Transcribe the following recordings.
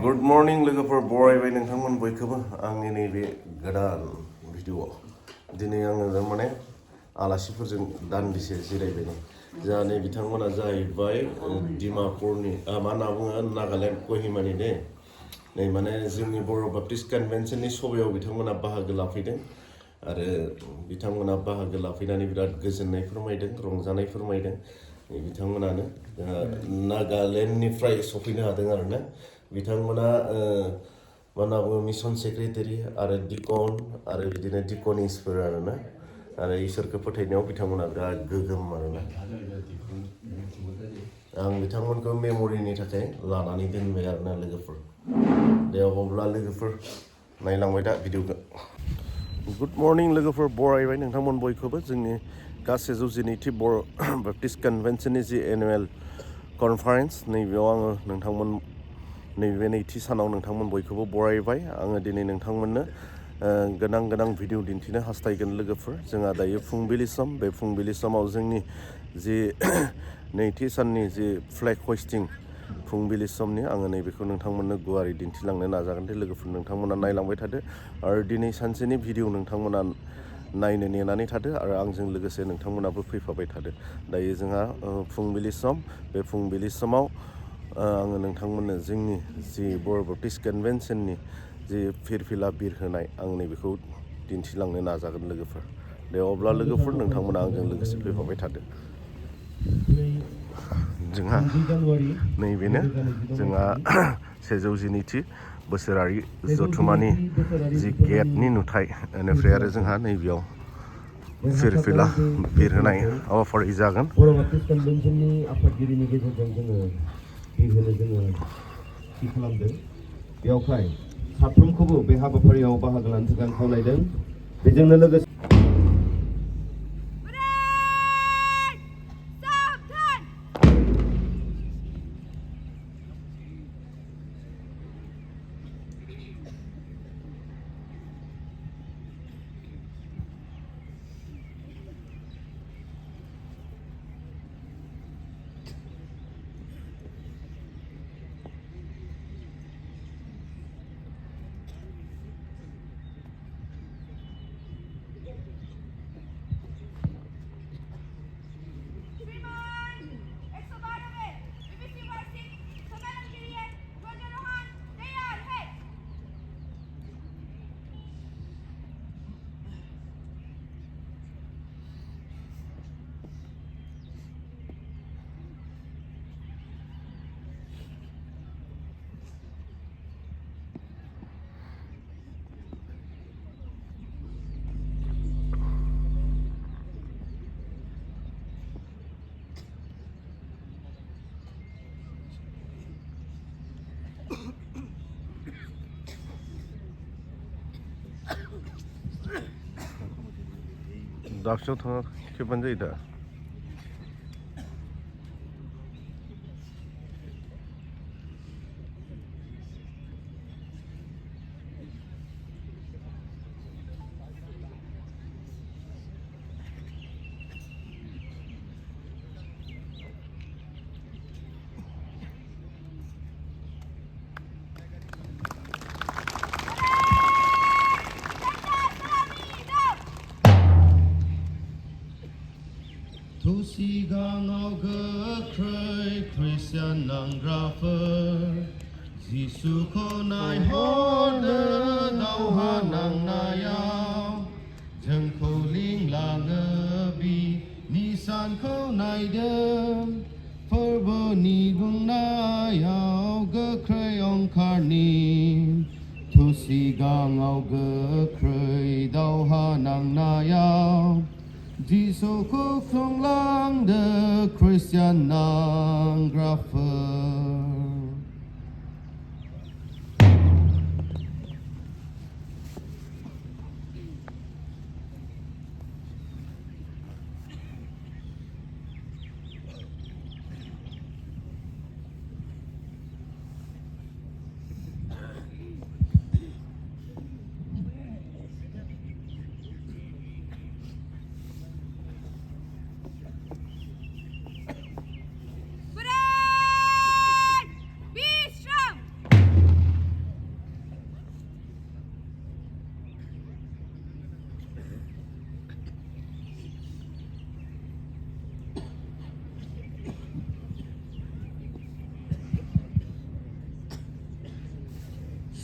Good morning लोगोफोर बरायबाय नोंथांमोन बयखौबो आंनि नैबे गोदान भिडिअ'आव दिनै आङो माने आलासिफोरजों दान्दिसे जिरायबाय दं जोंहा बिथांमोना जाहैबाय डिमापुरनि मा होनना बुङो नागालेण्ड कहिमानि दे नै माने जोंनि बर' बाप्टिस्ट कनभेन्सननि सभायाव बिथांमोना बाहागो लाफैदों आरो बिथांमोना बाहागो लाफैनानै बिराद गोजोननाय फोरमायदों रंजानाय फोरमायदों बिथांमोनानो नागालेण्डनिफ्राय सफैनो हादों आरोना बिथांमोना मा होनना बुङो मिसन सेक्रेटारि आरो डिकन आरो बिदिनो डिकनिसफोर आरोना आरो इसोरखौ फोथायनायाव बिथांमोना बिराद गोगोम आरोना आं बिथांमोनखौ मेम'रिनि थाखाय लानानै दोनबाय आरोना लोगोफोर दे अब्ला लोगोफोर नायलांबाय दा भिडिअखौ गुड मर्निं लोगोफोर बरायबाय नोंथांमोन बयखौबो जोंनि गासै 192 बर' बाप्टिस्ट कनभेन्सननि जि एनुवेल कनफारेन्स नैबेयाव आङो नोंथांमोन नैबे नैथि सानाव नोंथांमोन बयखौबो बरायबाय आङो दिनै नोंथांमोननो गोनां भिडिअ दिन्थिनो हास्थायगोन लोगोफोर जोंहा दायो फुंबिलि सम बे फुंबिलि समाव जोंनि जि नैथि साननि जि फ्लेग हस्टिं फुंबिलि समनि आङो नैबेखौ नोंथांमोननो गुवारै दिन्थिलांनो नाजागोन दे लोगोफोर नोंथांमोना नायलांबाय थादो आरो दिनै सानसेनि भिडिअ नोंथांमोना नायनो नेनानै थादो आरो आंजों लोगोसे नोंथांमोनाबो फैफाबाय थादो दायो जोंहा फुंबिलि सम बे फुंबिलि समाव आङो नोंथांमोननो जोंनि जि बर' बाप्टिस्ट कनभेन्सननि जि फिरफिला बिरहोनाय आं नैबेखौ दिन्थिलांनो नाजागोन लोगोफोर दे अब्ला लोगोफोर नोंथांमोना आंजों लोगोसे फैफाबाय थादो जोंहा नैबेनो जोंहा 192थि बोसोरारि जथुमानि जि गेटनि नुथाय बेनिफ्राय आरो जोंहा नैबेयाव फिरफिला बिरहोनाय हाबाफारि जागोन बर' बाप्टिस्ट कनभेन्सननि आफादगिरिनि गेजेरजों जोङो बिरहोनो जोङो थि खालामदों बेयावहाय साफ्रोमखौबो बे हाबाफारियाव बाहागो लानो थाखाय आं खावलायदों बेजोंनो लोगोसे दाबसेयाव थांना खेबबानो जायो दा सिगाङाव गोख्रै खृष्टान नांग्राफोर जिसुखौ नायहरनो दावहा नांनायाव जोंखौ लिंलाङो बिनि सानखौ नायदों फोरबोनि बुंनायाव गोख्रै अंखारनि सिगाङाव गोख्रै दावहा नांनायाव जिसुखौ खुंलांदो खृष्टान नांग्राफोर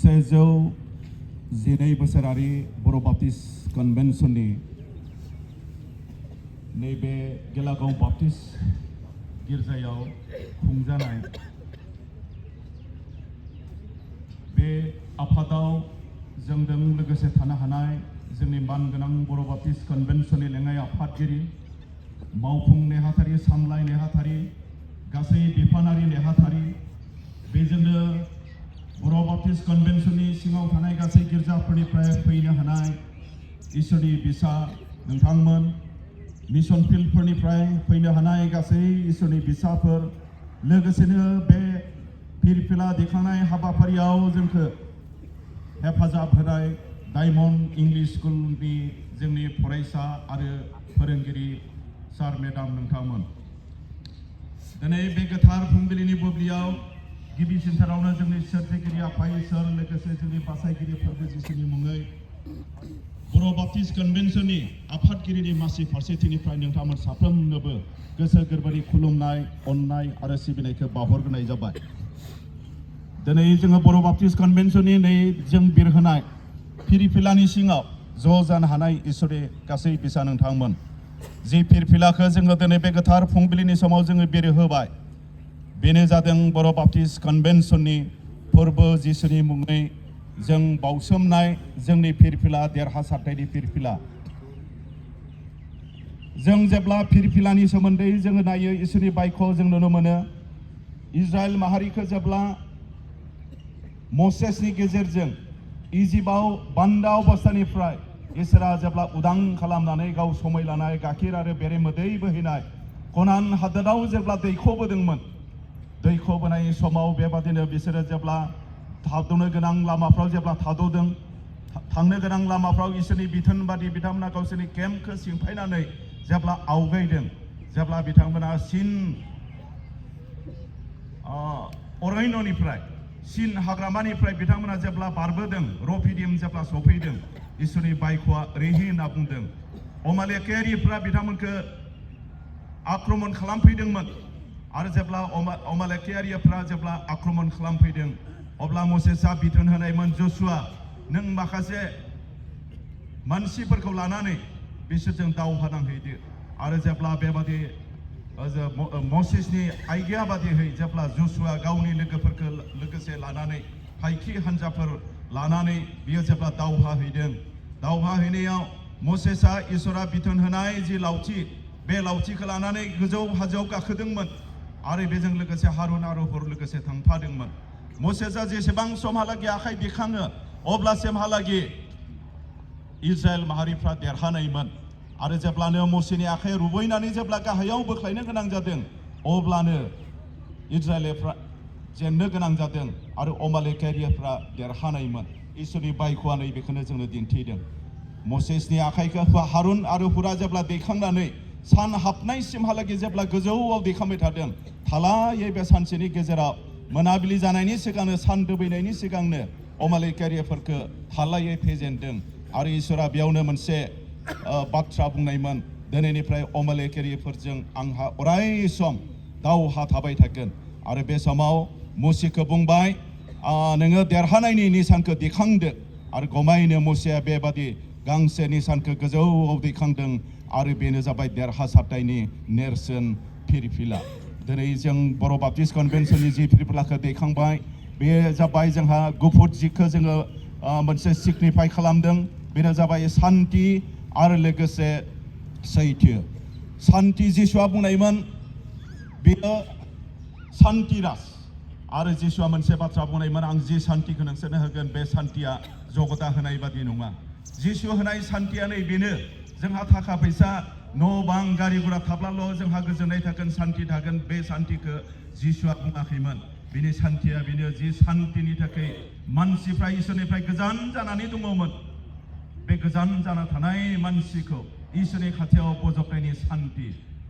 12 बोसोरारि बर' बाप्टिस्ट कन्वेन्शननि नैबे गेलागाव बाप्टिस्ट गिर्जायाव खुंजानाय बे आफादाव जोंजों लोगोसे थानो हानाय जोंनि मानगोनां बर' बाप्टिस्ट कन्वेन्शननि लेङाइ आफादगिरि मावफुं नेहाथारि सामलाय नेहाथारि गासै बिफानारि नेहाथारि बेजोंनो बर' बाप्टिस्ट कन्वेन्शननि सिङाव थानाय गासै गिर्जाफोरनिफ्राय फैनो हानाय इसोरनि बिसा नोंथांमोन मिशन फिल्डफोरनिफ्राय फैनो हानाय गासै इसोरनि बिसाफोर लोगोसेनो बे फिरफिला दैखांनाय हाबाफारियाव जोंखौ हेफाजाब होनाय डायमन्ड इंलिश स्कुलनि जोंनि फरायसा आरो फोरोंगिरि सार मेडाम नोंथांमोन दिनै बे गोथार फुंबिलिनि बुब्लियाव गिबि सिन्थारावनो जोंनि सोरजिगिरि आफा इसोर लोगोसे जोंनि बासायगिरि फोरबो जिसुनि मुङै बर' बाप्टिस्ट कन्वेन्शननि आफादगिरिनि मासि फारसेथिंनिफ्राय नोंथांमोन साफ्रोमनोबो गोसो गोरबोनि खुलुमनाय अननाय आरो सिबिनायखौ बावहरग्रोनाय जाबाय दिनै जोङो बर' बाप्टिस्ट कन्वेन्शननि नै जों बिरहोनाय फिरफिलानि सिङाव ज' जानो हानाय इसोरनि गासै बिसा नोंथांमोन जि फिरफिलाखौ जोङो दिनै बे गोथार फुंबिलिनि समाव जोङो बिरहोबाय बेनो जादों बर' बाप्टिस्ट कन्वेन्शननि फोरबो जिसुनि मुङै जों बावसोमनाय जोंनि फिरफिला देरहासारनायनि फिरफिला जों जेब्ला फिरफिलानि सोमोन्दै जोङो नायो इसोरनि बाइखौ जों नुनो मोनो इजराइल माहारिखौ जेब्ला मसेसनि गेजेरजों इजिप्टआव बान्दा अबस्थानिफ्राय इसोरा जेब्ला उदां खालामनानै गाव समाय लानाय गाखिर आरो बेरे मोदै बोहैनाय कनान हादोराव जेब्ला दैखोबोदोंमोन दैखोबोनाय समाव बेबादिनो बिसोरो जेब्ला थाद'नो गोनां लामाफ्राव जेब्ला थाद'दों थांनो गोनां लामाफ्राव इसोरनि बिथोन बादि बिथांमोना गावसोरनि केम्पखौ सिमफायनानै जेब्ला आवगायदों जेब्ला बिथांमोना सिन अरण्यनिफ्राय सिन हाग्रामानिफ्राय बिथांमोना जेब्ला बारबोदों रफिदिम जेब्ला सफैदों इसोरनि बाइख'आ ओरैहि होनना बुंदों अमालेकियारिफ्रा बिथांमोनखौ आक्रमण खालामफैदोंमोन आरो जेब्ला अमालेकियारिफ्रा जेब्ला आक्रमण खालामफैदों अब्ला मसेसआ बिथोन होनायमोन जसुआ नों माखासे मानसिफोरखौ लानानै बिसोरजों दावहा नांहैदो आरो जेब्ला बेबादि मसेसनि आइडिया बादियै जेब्ला जसुआ गावनि लोगोफोरखौ लोगोसे लानानै हाइखि हान्जाफोर लानानै बियो जेब्ला दावहा हैदों दावहा हैनायाव मसेसआ इसोरा बिथोन होनाय जि लावथि बे लावथिखौ लानानै गोजौ हाजोआव गाखोदोंमोन आरो बेजों लोगोसे हारुन आरो हर लोगोसे थांफादोंमोन मसेसआ जेसेबां समहालागै आखाइ दिखाङो अब्लासिमहालागै इजराइल माहारिफ्रा देरहानायमोन आरो जेब्लानो मसेनि आखाइ रुबैनानै जेब्ला गाहायाव बोख्लायनो गोनां जादों अब्लानो इजराइलफ्रा जेननो गोनां जादों आरो अमालेकियारिफ्रा देरहानायमोन इसोरनि बाइख'आ नैबेखौनो जोंनो दिन्थिदों मसेसनि आखाइखौ हारुन आरो हुरा जेब्ला दैखांनानै सान हाबनायसिमहालागै जेब्ला गोजौआव दैखांबाय थादों थालायै बे सानसेनि गेजेराव मोनाबिलि जानायनि सिगांनो सान दोबैनायनि सिगांनो अमालेकियारिफोरखौ थालायै फेजेनदों आरो इसोरा बेयावनो मोनसे बाथ्रा बुंनायमोन दिनैनिफ्राय अमालेकियारिफोरजों आंहा अराय सम दावहा थाबाय थागोन आरो बे समाव मसेखौ बुंबाय नोङो देरहानायनि निसानखौ दिखांदो आरो गमायैनो मसेया बेबादि गांसे निसानखौ गोजौआव दैखांदों आरो बेनो जाबाय देरहासारनायनि नेरसोन फिरफिला दिनै जों बर' बाप्टिस्ट कन्वेन्शननि जि फिरफिलाखौ दैखांबाय बे जाबाय जोंहा गुफुर जिखौ जोङो मोनसे सिगनिफाइ खालामदों बेनो जाबाय सान्ति आरो लोगोसे सैथो सान्ति जिसुआ बुंनायमोन बेयो सान्ति राज आरो जिसुआ मोनसे बाथ्रा बुंनायमोन आं जि सान्तिखौ नोंसोरनो होगोन बे सान्तिया जगता होनाय बादि नङा जिसु होनाय सान्तिया नै बेनो जोंहा थाखा फैसा न' बां गारि गुरा थाब्लाल' जोंहा गोजोननाय थागोन सान्ति थागोन बे सान्तिखौ जिसुआ बुङाखैमोन बिनि सान्तिया बेनो जि सान्तिनि थाखाय मानसिफ्रा इसोरनिफ्राय गोजान जानानै दङमोन बे गोजान जाना थानाय मानसिखौ इसोरनि खाथियाव बजबनायनि सान्ति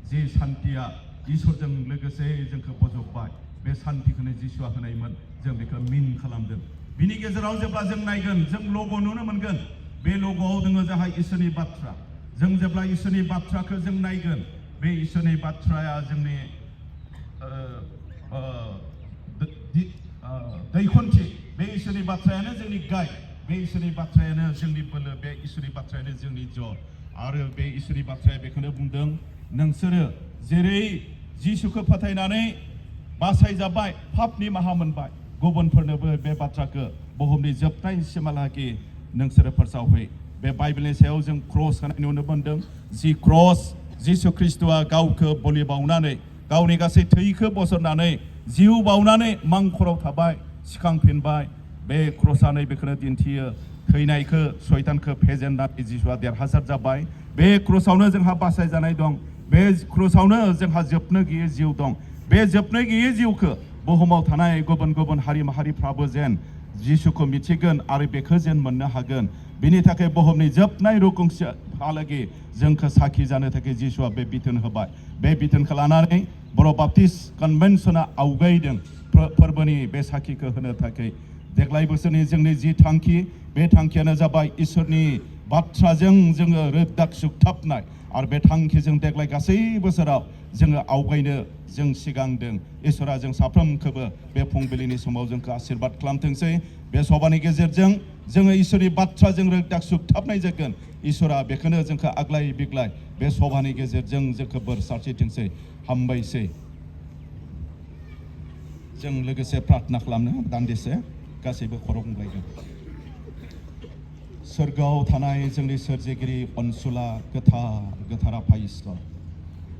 जि सान्तिया इसोरजों लोगोसे जोंखौ बजबबाय बे सान्तिखौनो जिसुआ होनायमोन जों बेखौ मिन खालामदों बिनि गेजेराव जेब्ला जों नायगोन जों लग' नुनो मोनगोन बे लग'आव दङ जोंहा इसोरनि बाथ्रा जों जेब्ला इसोरनि बाथ्राखौ जों नायगोन बे इसोरनि बाथ्राया जोंनि दैखन्थि बे इसोरनि बाथ्रायानो जोंनि गाइड बे इसोरनि बाथ्रायानो जोंनि बोलो बे इसोरनि बाथ्रायानो जोंनि जर आरो बे इसोरनि बाथ्राया बेखौनो बुंदों नोंसोरो जेरै जिसुखौ फोथायनानै बासायजाबाय पापनि माहा मोनबाय गुबुनफोरनोबो बे बाथ्राखौ बुहुमनि जोबनायसिमहालागै नोंसोरो फोसावहै बे बाइबेलनि सायाव जों क्रस होनाय नुनो मोनदों जि क्रस जिसु ख्रिस्ट'आ गावखौ बलि बावनानै गावनि गासै थैखौ बसरनानै जिउ बावनानै मांखराव थाबाय सिखांफिनबाय बे क्रसआनो बेखौनो दिन्थियो थैनायखौ सैतानखौ फेजेननानै जिसुआ देरहासार जाबाय बे क्रसआवनो जोंहा बासायजानाय दं बे क्रसआवनो जोंहा जोबनो गैयै जिउ दं बे जोबनो गैयै जिउखौ बुहुमाव थानाय गुबुन गुबुन हारि माहारिफ्राबो जेन जिसुखौ मिथिगोन आरो बेखौ जेन मोननो हागोन बिनि थाखाय बुहुमनि जोबनाय रोखोमसिमहालागै जोंखौ साखि जानो थाखाय जिसुआ बे बिथोन होबाय बे बिथोनखौ लानानै बर' बाप्टिस्ट कनभेन्सना आवगायदों फोरबोनि बे साखिखौ होनो थाखाय देग्लाय बोसोरनि जोंनि जि थांखि बे थांखियानो जाबाय इसोरनि बाथ्राजों जोङो रोदाक सुगथाबनाय आरो बे थांखिजों देग्लाय गासै बोसोराव जोङो आवगायनो जों सिगांदों इसोरा जों साफ्रोमखौबो बे फुंबिलिनि समाव जोंखौ आशीर्बाद खालामथोंसै बे सभानि गेजेरजों जोङो इसोरनि बाथ्राजों रोदाक सुगथाबनाय जागोन इसोरा बेखौनो जोंखौ आग्लाय बिग्लाय बे सभानि गेजेरजों जोंखौ बोर सारस्रिथोंसै हामबायसै जों लोगोसे प्रार्थना खालामनो दान्दिसे गासैबो खर' बुंलायगोन सोरगोआव थानाय जोंनि सोरजिगिरि अनसुला गोथार आफा इसोर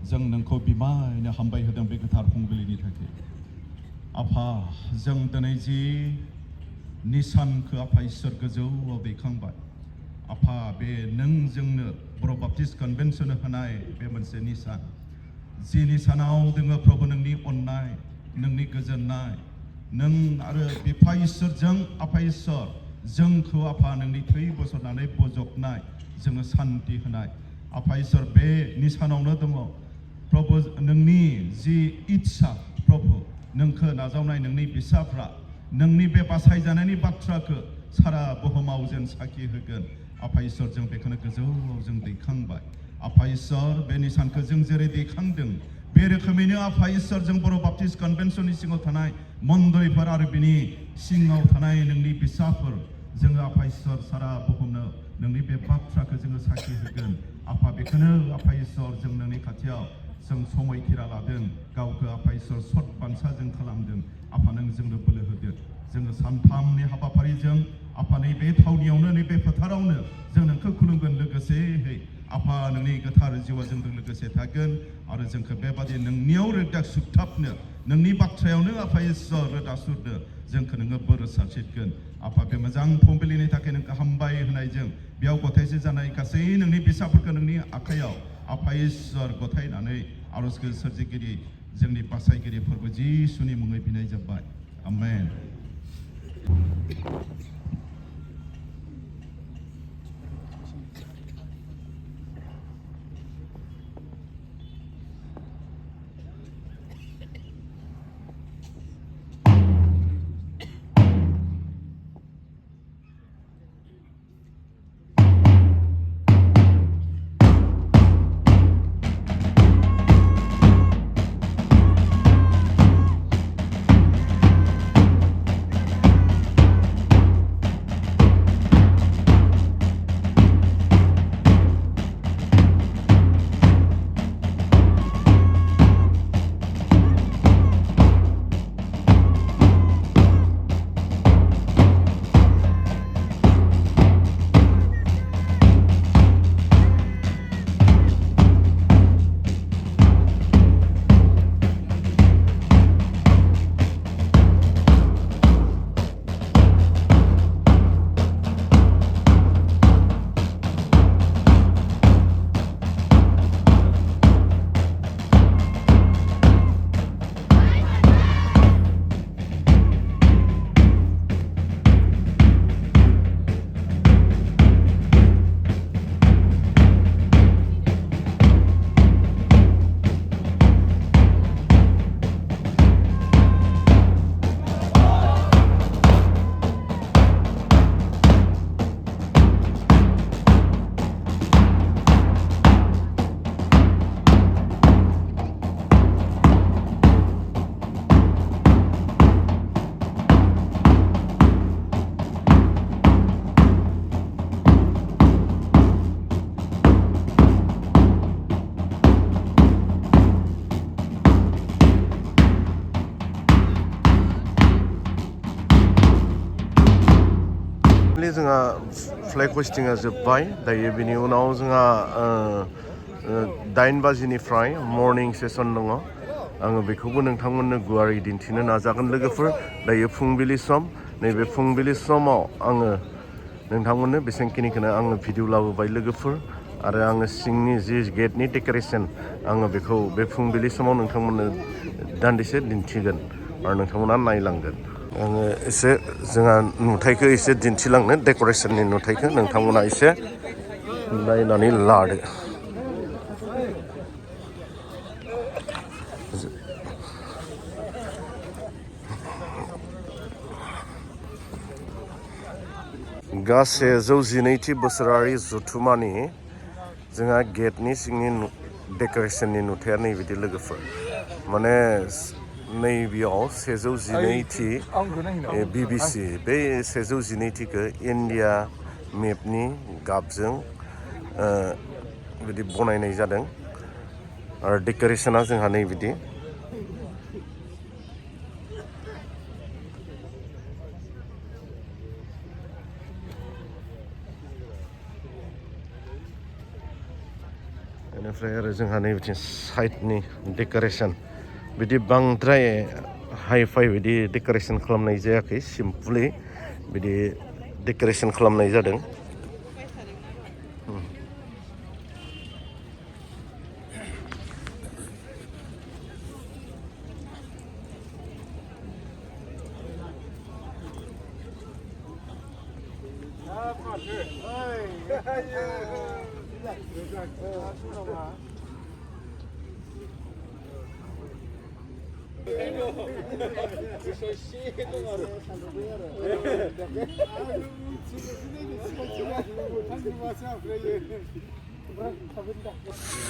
जों नोंखौ बिमायनो हामबाय होदों बे गोथार फुंबिलिनि थाखाय आफा जों दिनै जि निसानखौ आफा इसोर गोजौआव दैखांबाय आफा बे नों जोंनो बर' बाप्टिस्ट कनभेन्सन होनाय बे मोनसे निसान जि निसानाव दोङो प्रभु नोंनि अननाय नोंनि गोजोननाय नों आरो बिफा इसोरजों आफा इसोर जोंखौ आफा नोंनि थै बसरनानै बजबनाय जोंनो सान्ति होनाय आफा इसोर बे निसानावनो दङ प्रभु नोंनि जि इच्छा प्रभु नोंखौ नाजावनाय नोंनि फिसाफ्रा नोंनि बे बासायजानायनि बाथ्राखौ सारा बुहुमाव जों साखि होगोन आफा इसोर जों बेखौनो गोजौआव जों दैखांबाय आफा इसोर बे निसानखौ जों जेरै दैखांदों बे रोखोमैनो आफा इसोर जों बर' बाप्टिस्ट कनभेन्सननि सिङाव थानाय मन्दिरफोर आरो बिनि सिङाव थानाय नोंनि फिसाफोर जोङो आफा इसोर सारा बुहुमनो नोंनि बे बाथ्राखौ जोङो साखि होगोन आफा बेखौनो आफा इसोर जों नोंनि खाथियाव जों समायखिरा लादों गावखौ आफा इसोर सत बान्सा जों खालामदों आफा नों जोंनो बोलो होदो जोङो सानथामनि हाबाफारिजों आफा नैबे थावनियावनो नैबे फोथारावनो जों नोंखौ खुलुमगोन लोगोसेहै आफा नोंनि गोथार जिउआ जोंजों लोगोसे थागोन आरो जोंखौ बेबादि नोंनियाव रोदा सुगथाबनो नोंनि बाथ्रायावनो आफा इसोर रोदा सुरनो जोंखौ नोङो बोर सारस्रिगोन आफा बे मोजां फुंबिलिनि थाखाय नोंखौ हामबाय होनायजों बेयाव गथायसे जानाय गासै नोंनि फिसाफोरखौ नोंनि आखायाव आफा इसोर गथायनानै आर'जखौ सोरजिगिरि जोंनि बासायगिरि फोरबो जिसुनि मुङै बिनाय जाबाय आमेन जोंहा फ्लेग हस्टिंआ जोब्बाय दायो बिनि उनाव जोंहा 8 बाजिनिफ्राय मर्निं सेसन दङ आङो बेखौबो नोंथांमोननो गुवारै दिन्थिनो नाजागोन लोगोफोर दायो फुंबिलि सम नैबे फुंबिलि समाव आङो नोंथांमोननो बेसेबांखिनिखौनो आङो भिडिअ लाबोबाय लोगोफोर आरो आङो सिंनि जि गेटनि डेक'रेसन आङो बेखौ बे फुंबिलि समाव नोंथांमोननो दान्दिसे दिन्थिगोन आरो नोंथांमोना नायलांगोन आङो एसे जोंहा नुथायखौ एसे दिन्थिलांनो डेक'रेसननि नुथायखौ नोंथांमोना एसे नायनानै लादो गासै 112थि बोसोरारि जथुमानि जोंहा गेटनि सिंनि डेक'रेसननि नुथाया नैबिदि लोगोफोर माने नैबेयाव 112थि BBC बे 112थिखौ इन्डिया मेपनि गाबजों बिदि बनायनाय जादों आरो डेक'रेसना जोंहा नैबिदि बेनिफ्राय आरो जोंहा नैबिथिं साइडनि डेक'रेसन बिदि बांद्राय हाइ-फाइ बिदि डेक'रेसन खालामनाय जायाखै सिम्पलि बिदि डेक'रेसन खालामनाय जादों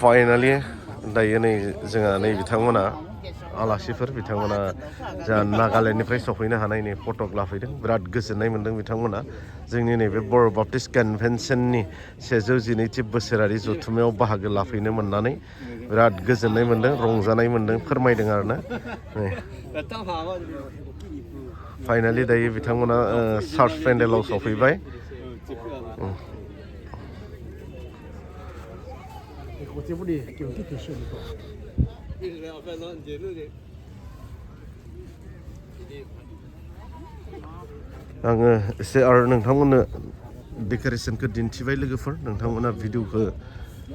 फाइनालि दायो नै जोंहा नै बिथांमोना आलासिफोर बिथांमोना जोंहा नागालेण्डनिफ्राय सफैनो हानायनि फटक लाफैदों बिराद गोजोननाय मोन्दों बिथांमोना जोंनि नैबे बर' बाप्टिस्ट कनभेनसननि 112थि बोसोरारि जथुम्मायाव बाहागो लाफैनो मोननानै बिराद गोजोननाय मोन्दों रंजानाय मोन्दों फोरमायदों आरोना फाइनालि दायो बिथांमोना चार्च पेन्डेलाव सफैबाय आङो एसे आरो नोंथांमोननो डेक'रेसनखौ दिन्थिबाय लोगोफोर नोंथांमोना भिडिअखौ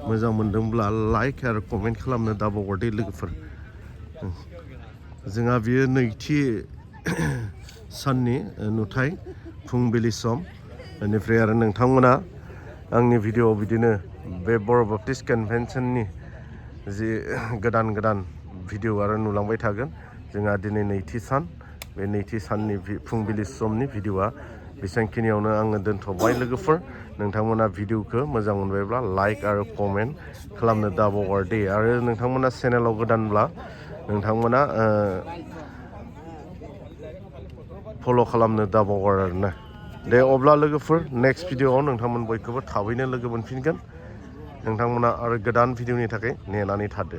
मोजां मोनदोंब्ला लाइक आरो कमेन्ट खालामनो दाबावहरदो लोगोफोर जोंहा बियो नैथि साननि नुथाय फुंबिलि सम बेनिफ्राय आरो नोंथांमोना आंनि भिडिअआव बिदिनो बे बर' बाप्टिस्ट कनभेनसननि जि गोदान भिडिअ आरो नुलांबाय थागोन जोंहा दिनै नैथि सान बे नैथि साननि फुंबिलि समनि भिडिअआ बेसांखिनियावनो आङो दोनथ'बाय लोगोफोर नोंथांमोना भिडिअखौ मोजां मोनबायब्ला लाइक आरो कमेन्ट खालामनो दाबावहरदे आरो नोंथांमोना चेनेलाव गोदानब्ला नोंथांमोना फल' खालामनो दाबावहर आरोना दे अब्ला लोगोफोर नेक्स्ट भिडिअआव नोंथांमोन बयखौबो थाबैनो लोगो मोनफिनगोन नोंथांमोना आरो गोदान भिडिअनि थाखाय नेनानै थादो